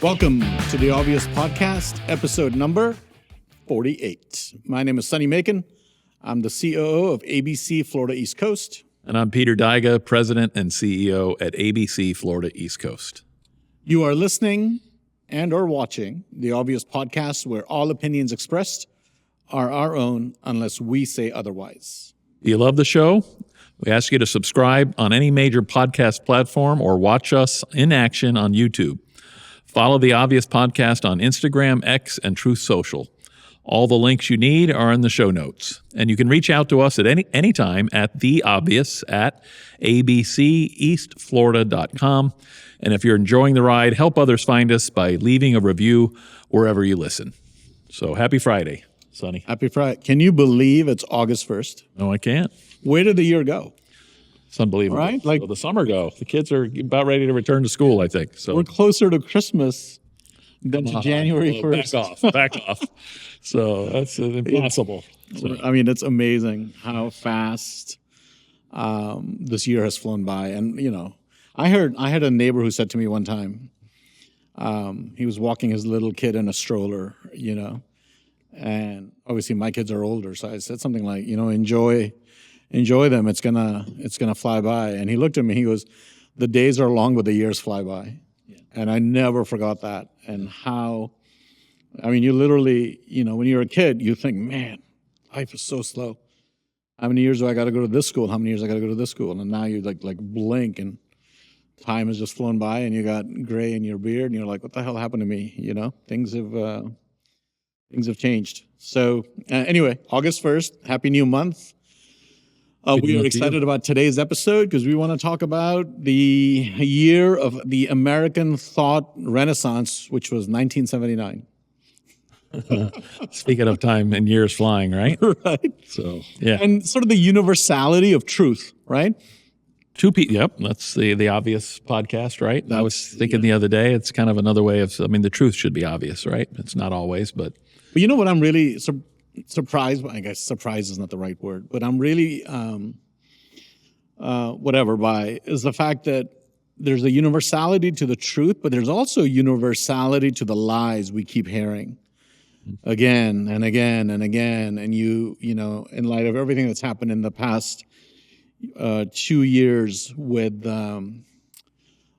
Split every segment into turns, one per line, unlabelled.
Welcome to the Obvious Podcast, episode number 48. My name is Sonny. I'm the COO of ABC Florida East Coast.
And I'm Peter Daiga, President and CEO at ABC Florida East Coast.
You are listening and or watching the Obvious Podcast, where all opinions expressed are our own unless we say otherwise.
Do you love the show? We ask you to subscribe on any major podcast platform or watch us in action on YouTube. Follow the Obvious Podcast on Instagram, X, and Truth Social. All the links you need are in the show notes. And you can reach out to us at any time at theobvious@abceastflorida.com. And if you're enjoying the ride, help others find us by leaving a review wherever you listen. So happy Friday, Sonny.
Happy Friday. Can you believe it's August 1st?
No, I can't.
Where did the year go?
It's unbelievable.
Right?
So the summer go. The kids are about ready to return to school, I think. So
we're closer to Christmas than to January 1st.
Back off. So that's impossible. So.
I mean, it's amazing how fast this year has flown by. And, you know, I had a neighbor who said to me one time, he was walking his little kid in a stroller, you know, and obviously my kids are older. So I said something like, you know, enjoy them. It's gonna fly by. And he looked at me, he goes, the days are long, but the years fly by. Yeah. And I never forgot that. And how, I mean, you literally, you know, when you're a kid, you think, man, life is so slow. How many years do I got to go to this school? How many years I got to go to this school? And now you like blink and time has just flown by and you got gray in your beard and you're like, what the hell happened to me? You know, things have changed. So anyway, August 1st, happy new month. We are excited about today's episode because we want to talk about the year of the American thought renaissance, which was 1979.
Speaking of time and years flying, right?
Right.
So, yeah.
And sort of the universality of truth, right?
Yep, that's the Obvious Podcast, right? I was thinking the other day, it's kind of another way of, I mean, the truth should be obvious, right? It's not always, but
you know what I'm really surprised by? I guess surprise is not the right word, but I'm really by is the fact that there's a universality to the truth, but there's also a universality to the lies we keep hearing again and again and again. And you know, in light of everything that's happened in the past 2 years with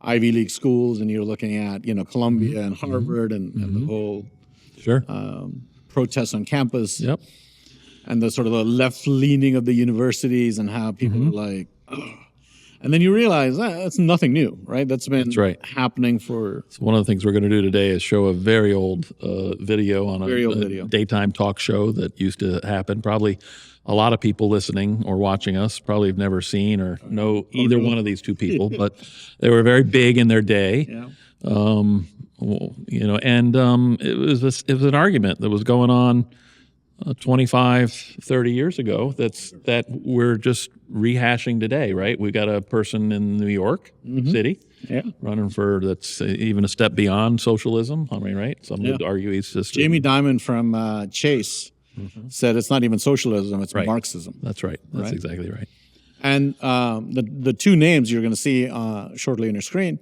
Ivy League schools, and you're looking at, you know, Columbia and Harvard and the whole protests on campus.
Yep.
And the sort of the left leaning of the universities and how people are like, oh. And then you realize that's nothing new, right? That's been happening for.
So one of the things we're going to do today is show a very old video on a daytime talk show that used to happen. Probably a lot of people listening or watching us probably have never seen or know either one of these two people, but they were very big in their day. Yeah. You know, and it was an argument that was going on 25, 30 years ago that we're just rehashing today, right? We got a person in New York City running for that's even a step beyond socialism. I mean, right? Some would argue he's just
Jamie Dimon from Chase said it's not even socialism, it's Marxism.
That's right. That's exactly right.
And the two names you're going to see shortly on your screen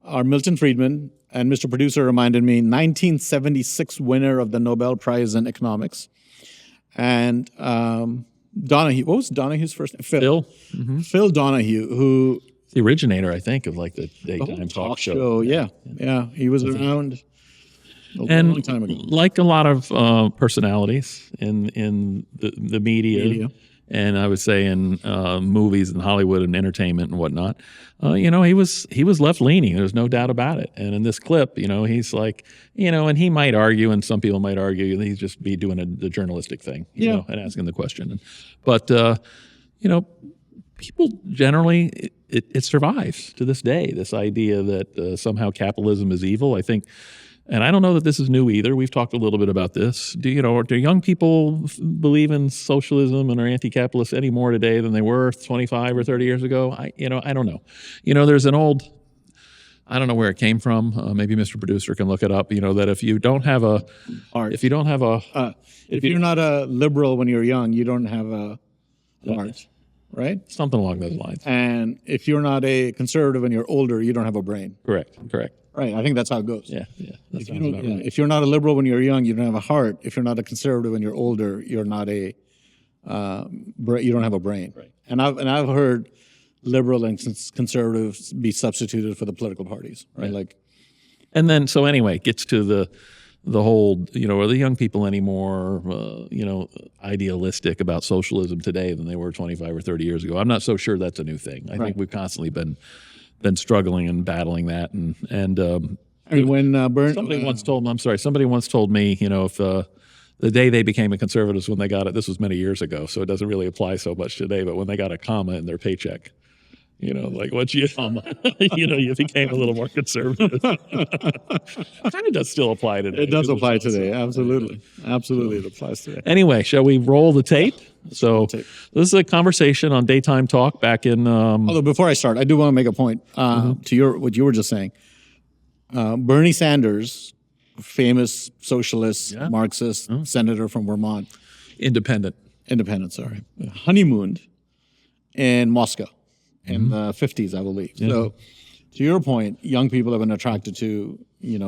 are Milton Friedman, and Mr. Producer reminded me, 1976 winner of the Nobel Prize in Economics. And Donahue, what was Donahue's first name? Phil. Phil Donahue, who...
the originator, I think, of like the daytime talk show.
Yeah. He was around a long time ago.
Like a lot of personalities in the media. And I would say in movies and Hollywood and entertainment and whatnot, you know, he was left leaning. There's no doubt about it. And in this clip, you know, he's like, you know, and he might argue, and some people might argue that he's just be doing the journalistic thing, you know, and asking the question. But you know, people generally, it survives to this day. This idea that somehow capitalism is evil. I think. And I don't know that this is new either. We've talked a little bit about this. Do young people believe in socialism and are anti-capitalist any more today than they were 25 or 30 years ago? I don't know. You know, there's an old, I don't know where it came from. Maybe Mr. Producer can look it up. You know, that if you're
not a liberal when you're young, you don't have a art. right?
Something along those lines.
And if you're not a conservative and you're older, you don't have a brain.
Correct.
Right. I think that's how it goes.
Yeah. That
If,
sounds about right.
if you're not a liberal when you're young, you don't have a heart. If you're not a conservative when you're older, you're not a you don't have a brain.
Right.
And I've heard liberal and conservatives be substituted for the political parties. Right. Like,
And then, so anyway, it gets to the whole, are the young people any more, idealistic about socialism today than they were 25 or 30 years ago? I'm not so sure that's a new thing. I think we've constantly been struggling and battling that. And
when
somebody once told me, if the day they became a conservative is when they got it. This was many years ago, so it doesn't really apply so much today. But when they got a comma in their paycheck, like once you, you became a little more conservative. Kind of does still apply today.
it does apply today. Absolutely. Absolutely. It applies today.
Anyway, shall we roll the tape? So this is a conversation on Daytime Talk back in.
Although before I start, I do want to make a point to what you were just saying. Bernie Sanders, famous socialist, Marxist senator from Vermont,
independent,
sorry, honeymooned in Moscow in the 50s, I believe.
Yeah.
So, to your point, young people have been attracted to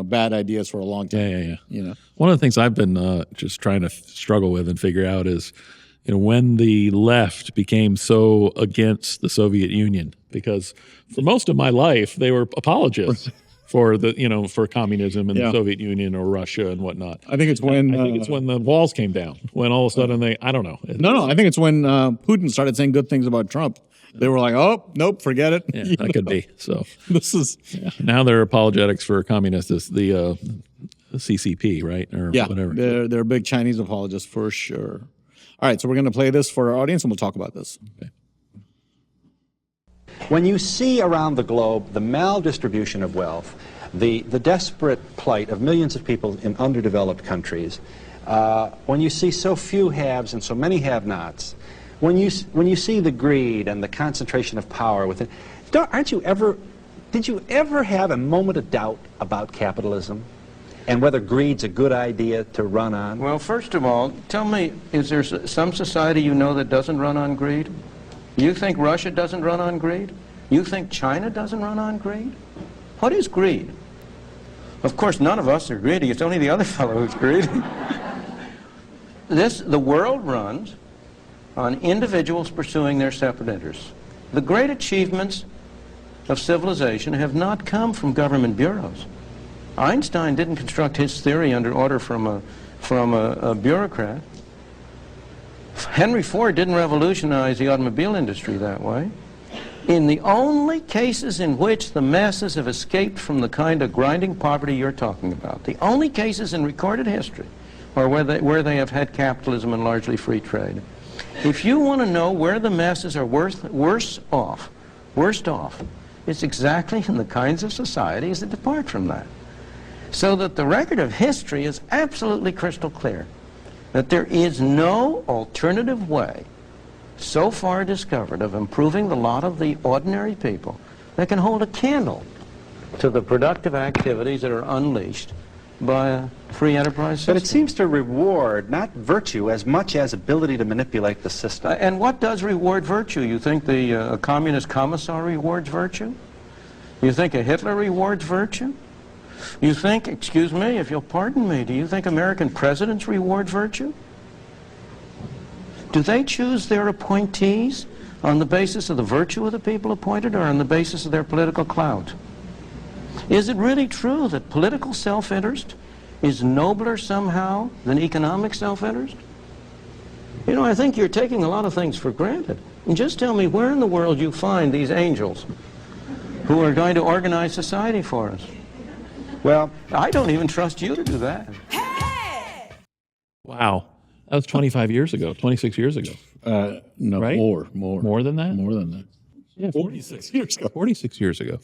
bad ideas for a long time.
Yeah. One of the things I've been just trying to struggle with and figure out is, when the left became so against the Soviet Union, because for most of my life they were apologists for for communism and the Soviet Union or Russia and whatnot.
I think it's when
it's when the walls came down, when all of a sudden I don't know.
No, I think it's when Putin started saying good things about Trump. They were like, "Oh, nope, forget it."
Yeah, that could be. So
this is
now they're apologetics for communists. The CCP, right, or whatever.
They're big Chinese apologists for sure. All right, so we're going to play this for our audience, and we'll talk about this.
Okay.
When you see around the globe the maldistribution of wealth, the desperate plight of millions of people in underdeveloped countries, when you see so few haves and so many have-nots, when you see the greed and the concentration of power within, did you ever have a moment of doubt about capitalism and whether greed's a good idea to run on?
Well, first of all, tell me, is there some society that doesn't run on greed? You think Russia doesn't run on greed? You think China doesn't run on greed? What is greed? Of course, none of us are greedy. It's only the other fellow who's greedy. The world runs on individuals pursuing their separate interests. The great achievements of civilization have not come from government bureaus. Einstein didn't construct his theory under order from a bureaucrat. Henry Ford didn't revolutionize the automobile industry that way. In the only cases in which the masses have escaped from the kind of grinding poverty you're talking about, the only cases in recorded history are where they have had capitalism and largely free trade. If you want to know where the masses are worst off, it's exactly in the kinds of societies that depart from that. So that the record of history is absolutely crystal clear that there is no alternative way so far discovered of improving the lot of the ordinary people that can hold a candle to the productive activities that are unleashed by a free enterprise system.
But it seems to reward not virtue as much as ability to manipulate the system.
And what does reward virtue? You think a communist commissar rewards virtue? You think a Hitler rewards virtue? You think, excuse me, if you'll pardon me, do you think American presidents reward virtue? Do they choose their appointees on the basis of the virtue of the people appointed or on the basis of their political clout? Is it really true that political self-interest is nobler somehow than economic self-interest? I think you're taking a lot of things for granted. And just tell me where in the world you find these angels who are going to organize society for us. Well, I don't even trust you to do that.
Wow. That was 25 years ago, 26 years ago.
No,
right?
More
than that?
More than that.
Yeah, 46 years ago. 46 years ago.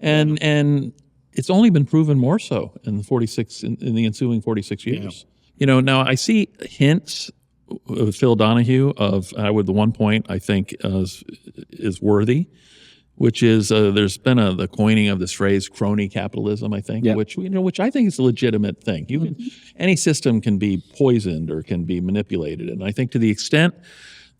And it's only been proven more so in the ensuing 46 years. Now I see hints with Phil Donahue of with the one point I think is worthy, which is there's been the coining of this phrase crony capitalism, I think, which I think is a legitimate thing. Any system can be poisoned or can be manipulated, and I think to the extent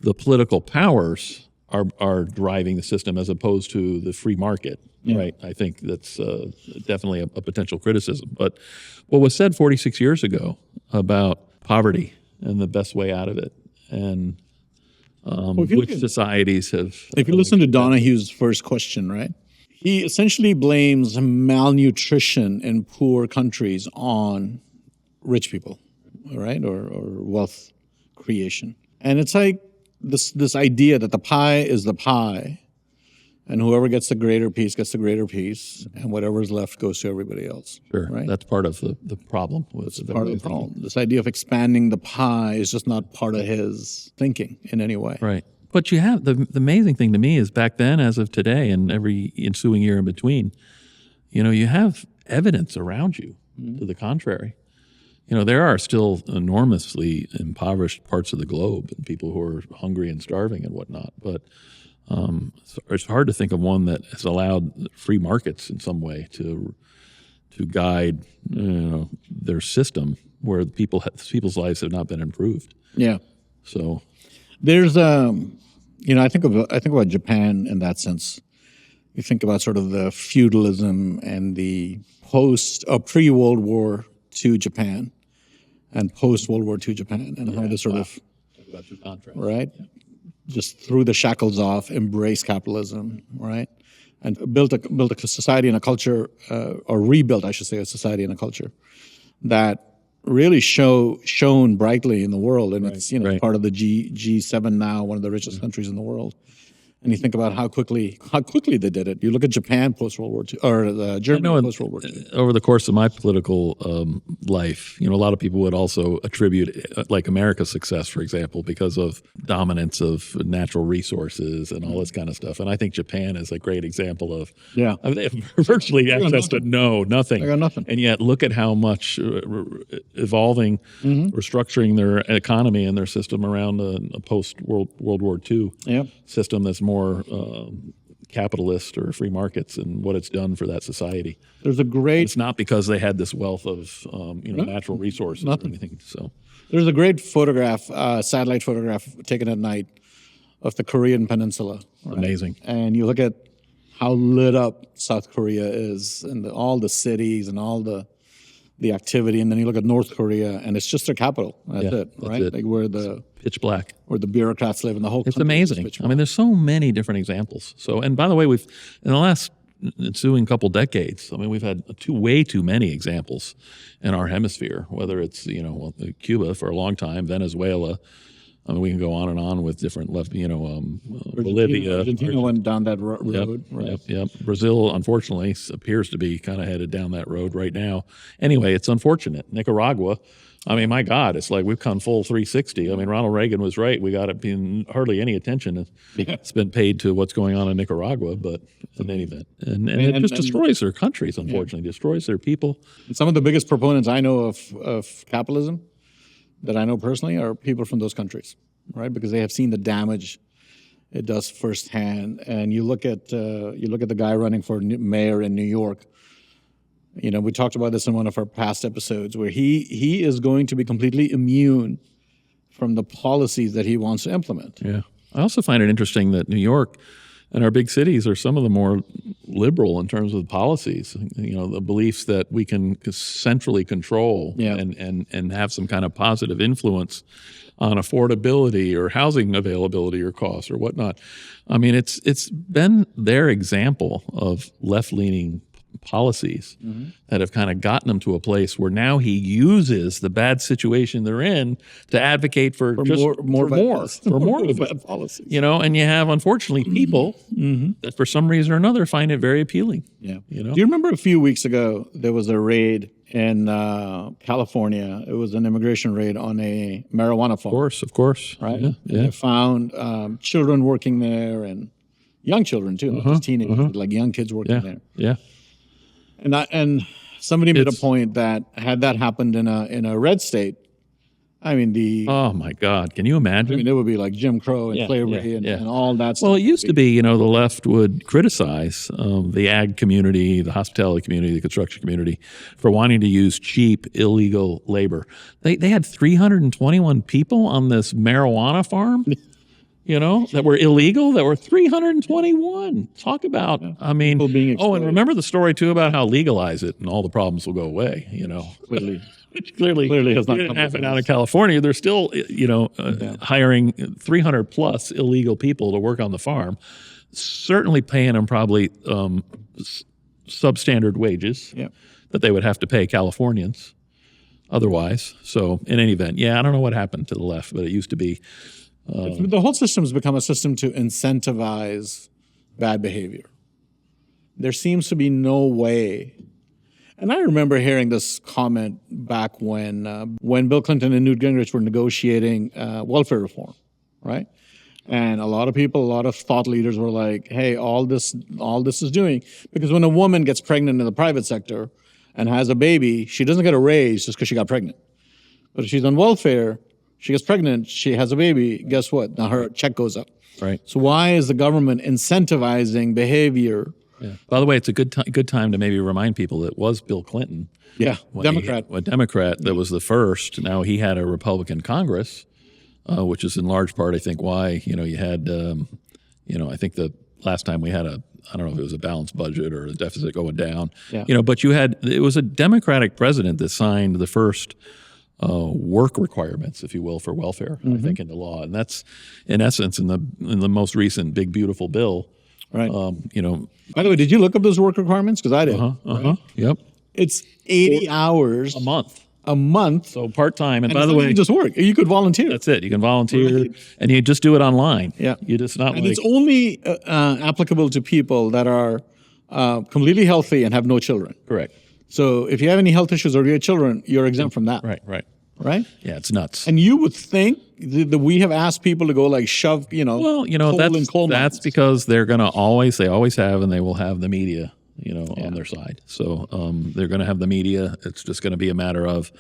the political powers are driving the system as opposed to the free market. Right. I think that's definitely a potential criticism. But what was said 46 years ago about poverty and the best way out of it, and which societies have.
If you listen to Donahue's first question, right, he essentially blames malnutrition in poor countries on rich people, right, or wealth creation. And it's like this idea that the pie is the pie, and whoever gets the greater piece gets the greater piece, and whatever's left goes to everybody else.
Sure,
right?
That's part of the problem.
That's part of the problem. This idea of expanding the pie is just not part of his thinking in any way.
Right. But you have the amazing thing to me is back then, as of today, and every ensuing year in between, you have evidence around you to the contrary. There are still enormously impoverished parts of the globe and people who are hungry and starving and whatnot. But it's hard to think of one that has allowed free markets in some way to guide their system where people's lives have not been improved.
Yeah.
So
there's I think about Japan in that sense. You think about sort of the feudalism and the pre-World War II Japan and post-World War II Japan, and how they sort of, right, just threw the shackles off, embraced capitalism, right, and built a society and a culture, or rebuilt, I should say, a society and a culture that really shone brightly in the world, and it's part of the G7 now, one of the richest countries in the world. And you think about how quickly they did it. You look at Japan post World War II, or Germany post World War II.
Over the course of my political life, a lot of people would also attribute, like America's success, for example, because of dominance of natural resources and all this kind of stuff. And I think Japan is a great example of. Yeah, I mean, they have virtually access to nothing.
They got nothing.
And yet, look at how much evolving, restructuring their economy and their system around a post World War II system that's more capitalist or free markets, and what it's done for that society. It's not because they had this wealth of natural resources or anything. So
there's a great photograph, satellite photograph taken at night of the Korean Peninsula. Right?
Amazing.
And you look at how lit up South Korea is, and all the cities and all the activity, and then you look at North Korea, and it's just their capital. That's it, right?
It.
Like where the
pitch black,
where the bureaucrats live, and the whole.
It's amazing. I mean, there's so many different examples. So, and by the way, we've in the last ensuing couple decades, I mean, we've had way too many examples in our hemisphere. Whether it's Cuba for a long time, Venezuela. I mean, we can go on and on with different Bolivia.
Argentina went down that road.
Yep. Brazil, unfortunately, appears to be kind of headed down that road right now. Anyway, it's unfortunate. Nicaragua, I mean, my God, it's like we've come full 360. I mean, Ronald Reagan was right. We got it being hardly any attention. It's been paid to what's going on in Nicaragua, but in any event. And it just destroys their countries, unfortunately, destroys their people.
Some of the biggest proponents I know of capitalism that I know personally are people from those countries, right? Because they have seen the damage it does firsthand. And you look at the guy running for mayor in New York. We talked about this in one of our past episodes, where he is going to be completely immune from the policies that he wants to implement.
Yeah, I also find it interesting that New York and our big cities are some of the more liberal in terms of policies. The beliefs that we can centrally control and have some kind of positive influence on affordability or housing availability or costs or whatnot. I mean, it's been their example of left-leaning policies that have kind of gotten him to a place where now he uses the bad situation they're in to advocate for more
bad policies.
And you have, unfortunately, people that for some reason or another find it very appealing.
Yeah. Do you remember a few weeks ago there was a raid in California? It was an immigration raid on a marijuana farm.
Of course.
Right? Yeah. They found children working there, and young children too, not just teenagers, but like young kids working there.
Yeah.
And somebody made a point that had that happened in a red state, I mean
oh my God, can you imagine?
I mean, it would be like Jim Crow and slavery and all that stuff.
Well, it used to be, the left would criticize the ag community, the hospitality community, the construction community for wanting to use cheap, illegal labor. They had 321 people on this marijuana farm. that were illegal, that were 321. Talk about, I mean,
People being
and
exploited.
remember the story too about how legalize it and all the problems will go away,
Clearly.
Which clearly
has not
didn't
come
happen
to
out of
pass.
California. They're still, hiring 300 plus illegal people to work on the farm, certainly paying them probably substandard wages
Yeah.
that they would have to pay Californians otherwise. So in any event, I don't know what happened to the left, but it used to be.
The whole system has become a system to incentivize bad behavior. There seems to be no way. And I remember hearing this comment back when Bill Clinton and Newt Gingrich were negotiating welfare reform, right? And a lot of people, a lot of thought leaders were like, "Hey, all this is doing because when a woman gets pregnant in the private sector and has a baby, she doesn't get a raise just because she got pregnant. But if she's on welfare, she gets pregnant, she has a baby. Guess what? Now her check goes up.
Right.
So why is the government incentivizing behavior?"
Yeah. By the way, it's a good time to maybe remind people that it was Bill Clinton,
Yeah, Democrat.
a Democrat that was the first. Now he had a Republican Congress, which is in large part, I think, why you had, I think the last time we had I don't know if it was a balanced budget or a deficit going down,
Yeah.
but it was a Democratic president that signed the first work requirements, if you will, for welfare, I think, into law, and that's in essence in the most recent big beautiful bill.
Right. By the way, did you look up those work requirements? Because I did.
Yep.
It's 80 hours
A month.
a month.
So part-time. And by
it's
the
not
way,
even just work. You could volunteer.
that's it. You can volunteer
Right.
and you just do it online.
Yeah.
You just not
And
like,
it's only applicable to people that are completely healthy and have no children.
correct.
So if you have any health issues or you have children, you're exempt from that.
Right.
Right?
Yeah, it's nuts.
And you would think that we have asked people to go like shove,
Well,
coal in coal
that's
mines.
because they always have, and they will have the media, on their side. So they're going to have the media. It's just going to be a matter of,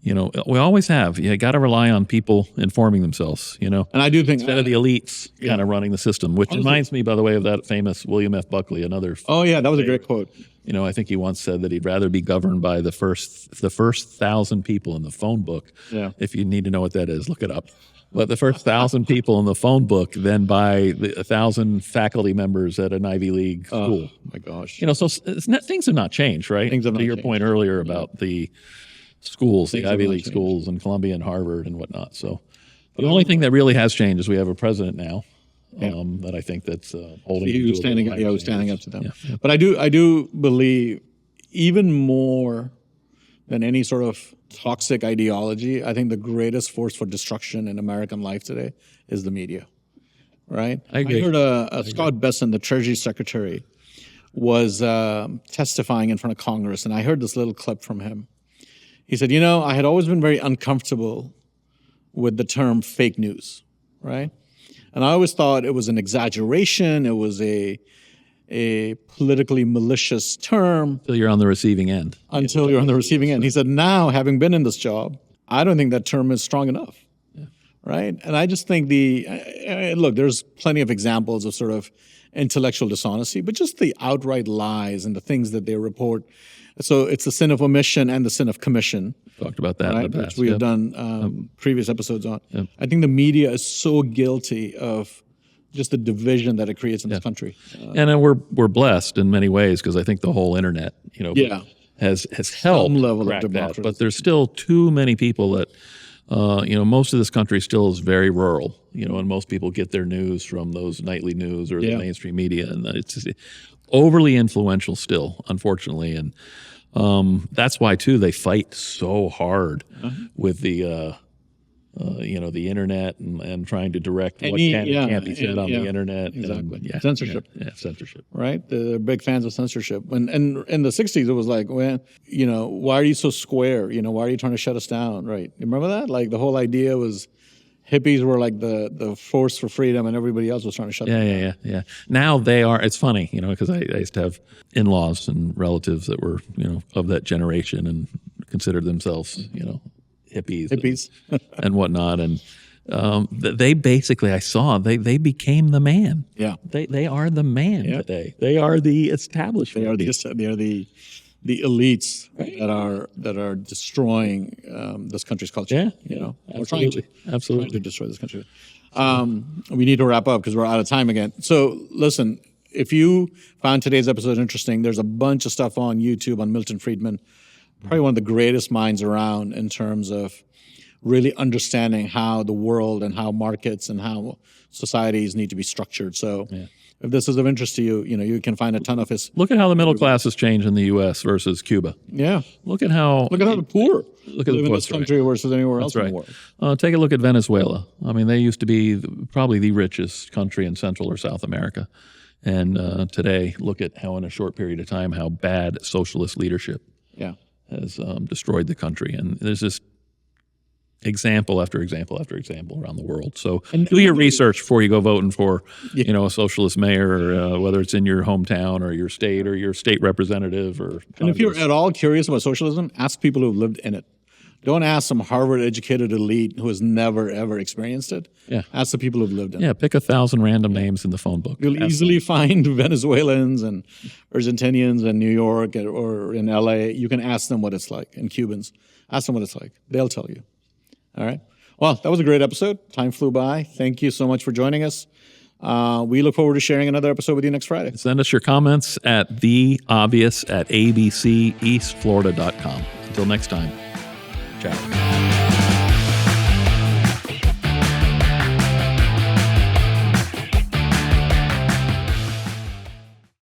we always have. You got to rely on people informing themselves.
And I do think
Instead of the elites kind of running the system, which reminds me, by the way, of that famous William F. Buckley, another.
Oh yeah, that was a great quote.
I think he once said that he'd rather be governed by the first 1,000 people in the phone book.
Yeah.
If you need to know what that is, look it up. But the first 1,000 people in the phone book than by 1,000 faculty members at an Ivy League school.
Oh my gosh.
So things have not changed, right?
Things have not
to your
changed.
point earlier about the schools,
Things
the
have
Ivy
not
League
changed.
schools and Columbia and Harvard and whatnot. So the only thing that really has changed is we have a president now that I think that's holding.
He was
to a little higher
standing up
standards.
to them. But I do believe even more than any sort of toxic ideology, I think the greatest force for destruction in American life today is the media. Right?
I agree.
heard Scott Besson, the Treasury Secretary, was testifying in front of Congress, and I heard this little clip from him. He said, I had always been very uncomfortable with the term fake news, right? And I always thought it was an exaggeration, it was a politically malicious term
Until you're on the receiving end.
until you're on the receiving end. He said, now, having been in this job, I don't think that term is strong enough, right? And I just think look, there's plenty of examples of sort of intellectual dishonesty, but just the outright lies and the things that they report. So it's the sin of omission and the sin of commission,
Talked about that in
right?
the
Which
past.
we have
Yep.
done previous episodes on. I think the media is so guilty of just the division that it creates in this country.
And then we're blessed in many ways because I think the whole internet,
Yeah.
has helped
level of
crack that.
democracy.
But there's still too many people that, most of this country still is very rural, and most people get their news from those nightly news or the mainstream media, and it's just overly influential still, unfortunately. And that's why too they fight so hard with the the internet and trying to direct what can and can't be said on the internet.
Exactly.
And,
Censorship.
Yeah, censorship.
Right? They're big fans of censorship. And in the 60s, it was like, well, why are you so square? Why are you trying to shut us down? Right? You remember that? Like the whole idea was hippies were like the force for freedom and everybody else was trying to shut them down.
Yeah. Now they are, it's funny, because I used to have in-laws and relatives that were, of that generation and considered themselves, hippies. And whatnot. And they basically, I saw, they became the man.
Yeah.
They are the man today. They are the establishment.
They are the elites that are destroying this country's culture.
Yeah,
Or trying
absolutely.
to destroy this country. We need to wrap up because we're out of time again. So listen, if you found today's episode interesting, there's a bunch of stuff on YouTube on Milton Friedman, probably one of the greatest minds around in terms of really understanding how the world and how markets and how societies need to be structured. So if this is of interest to you, you can find a ton of his.
Look at how the middle class has changed in the U.S. versus Cuba.
Yeah.
Look at how
the poor
look at
live
the
in
poor
this country versus anywhere else in the world.
Take a look at Venezuela. I mean, they used to be probably the richest country in Central or South America. And today, look at how in a short period of time, how bad socialist leadership has destroyed the country. And there's just example after example after example around the world. So do your research before you go voting for, a socialist mayor, or whether it's in your hometown or your state representative or Congress.
And if you're at all curious about socialism, ask people who've lived in it. Don't ask some Harvard-educated elite who has never, ever experienced it.
Yeah.
Ask the people who've lived in it.
Yeah, pick 1,000 random names in the phone book.
You'll easily find Venezuelans and Argentinians in New York or in L.A. You can ask them what it's like, and Cubans. Ask them what it's like. They'll tell you. All right. Well, that was a great episode. Time flew by. Thank you so much for joining us. We look forward to sharing another episode with you next Friday.
Send us your comments at theobvious@abceastflorida.com. Until next time, ciao.